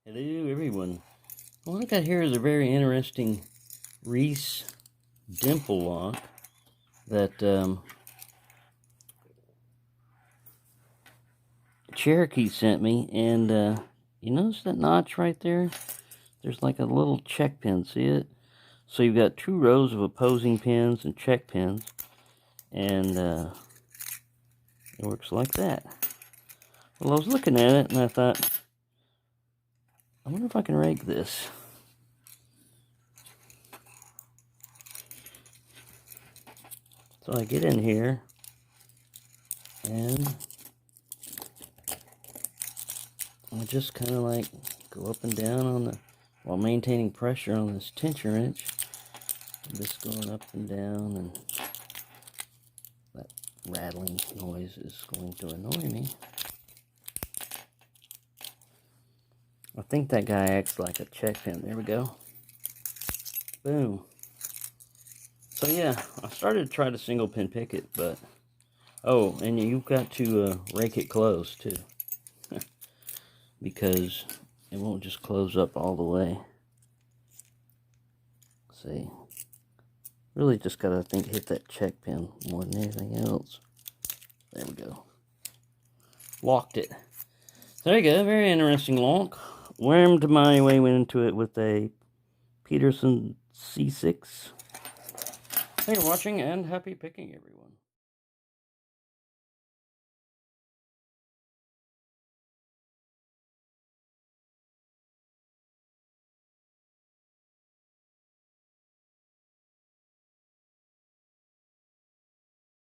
Hello everyone. What I got here is a very interesting Reese Dimple lock that Cherokee sent me, and you notice that notch right there? There's like a little check pin, see it? So you've got two rows of opposing pins and check pins, and it works like that. Well, I was looking at it and I thought, I wonder if I can rake this. So I get in here and I just kind of like go up and down on the, while maintaining pressure on this tension wrench. I'm just going up and down, and that rattling noise is going to annoy me. I think that guy acts like a check pin. There we go. Boom. So yeah, I started to try to single pin pick it, but oh, and you've got to rake it close too, because it won't just close up all the way. See, really just gotta, I think, hit that check pin more than anything else. There we go. Locked it. There you go. Very interesting lock. Wormed my way into it with a Peterson C6. Thank you for watching, and happy picking, everyone.